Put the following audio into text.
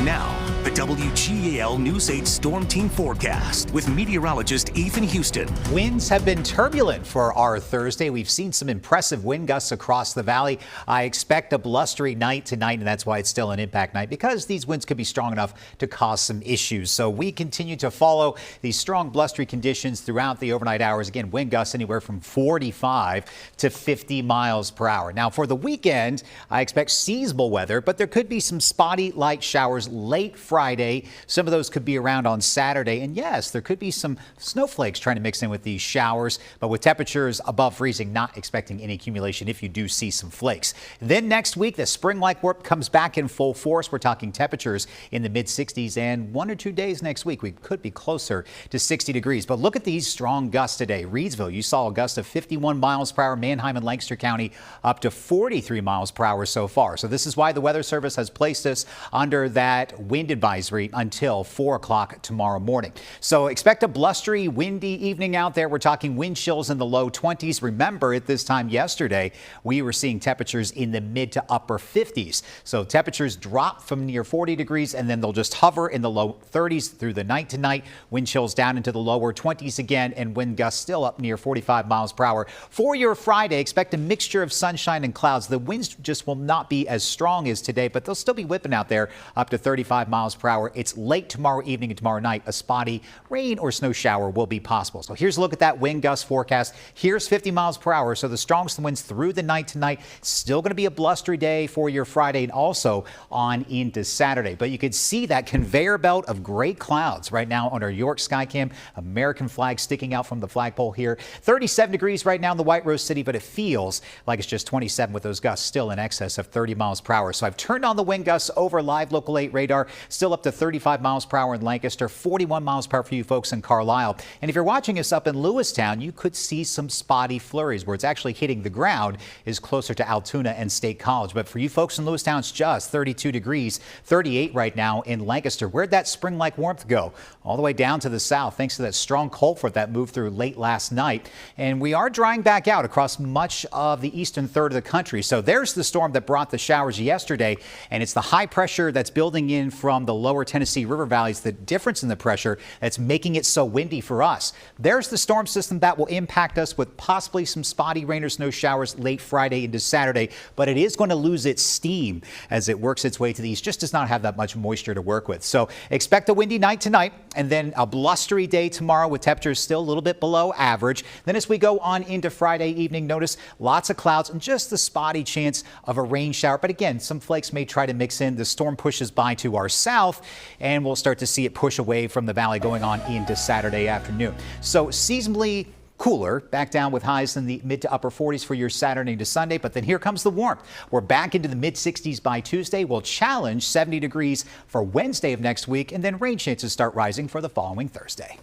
Now, the WGAL News 8 Storm Team Forecast with meteorologist Ethan Houston. Winds have been turbulent for our Thursday. We've seen some impressive wind gusts across the valley. I expect a blustery night tonight, and that's why it's still an impact night, because these winds could be strong enough to cause some issues. So we continue to follow these strong blustery conditions throughout the overnight hours. Again, wind gusts anywhere from 45 to 50 miles per hour. Now, for the weekend, I expect seasonable weather, but there could be some spotty light showers late Friday. Some of those could be around on Saturday. And yes, there could be some snowflakes trying to mix in with these showers, but with temperatures above freezing, not expecting any accumulation if you do see some flakes. Then next week, the spring-like warmth comes back in full force. We're talking temperatures in the mid-60s, and 1 or 2 days next week, we could be closer to 60 degrees. But look at these strong gusts today. Reidsville, you saw a gust of 51 miles per hour. Manheim and Lancaster County up to 43 miles per hour so far. So this is why the Weather Service has placed us under that wind advisory until 4 o'clock tomorrow morning. So expect a blustery, windy evening out there. We're talking wind chills in the low 20s. Remember, at this time yesterday, we were seeing temperatures in the mid to upper 50s. So temperatures drop from near 40 degrees, and then they'll just hover in the low 30s through the night tonight. Wind chills down into the lower 20s again, and wind gusts still up near 45 miles per hour. For your Friday, expect a mixture of sunshine and clouds. The winds just will not be as strong as today, but they'll still be whipping out there up to 35 miles per hour. It's late tomorrow evening and tomorrow night. A spotty rain or snow shower will be possible. So here's a look at that wind gust forecast. Here's 50 miles per hour. So the strongest winds through the night tonight. Still going to be a blustery day for your Friday and also on into Saturday. But you could see that conveyor belt of gray clouds right now on our York Skycam. American flag sticking out from the flagpole here. 37 degrees right now in the White Rose City, but it feels like it's just 27 with those gusts still in excess of 30 miles per hour. So I've turned on the wind gusts over live Local 8 radar. Still up to 35 miles per hour in Lancaster, 41 miles per hour for you folks in Carlisle. And if you're watching us up in Lewistown, you could see some spotty flurries. Where it's actually hitting the ground is closer to Altoona and State College. But for you folks in Lewistown, it's just 32 degrees, 38 right now in Lancaster. Where'd that spring-like warmth go? All the way down to the south, thanks to that strong cold front that moved through late last night. And we are drying back out across much of the eastern third of the country. So there's the storm that brought the showers yesterday, and it's the high pressure that's building in from the lower Tennessee River valleys, the difference in the pressure that's making it so windy for us. There's the storm system that will impact us with possibly some spotty rain or snow showers late Friday into Saturday, but it is going to lose its steam as it works its way to the east. Just does not have that much moisture to work with. So expect a windy night tonight and then a blustery day tomorrow with temperatures still a little bit below average. Then as we go on into Friday evening, notice lots of clouds and just the spotty chance of a rain shower. But again, some flakes may try to mix in. The storm pushes by to our south, and we'll start to see it push away from the valley going on into Saturday afternoon. So seasonably cooler, back down with highs in the mid to upper 40s for your Saturday to Sunday. But then here comes the warmth. We're back into the mid 60s by Tuesday. We'll challenge 70 degrees for Wednesday of next week, and then rain chances start rising for the following Thursday.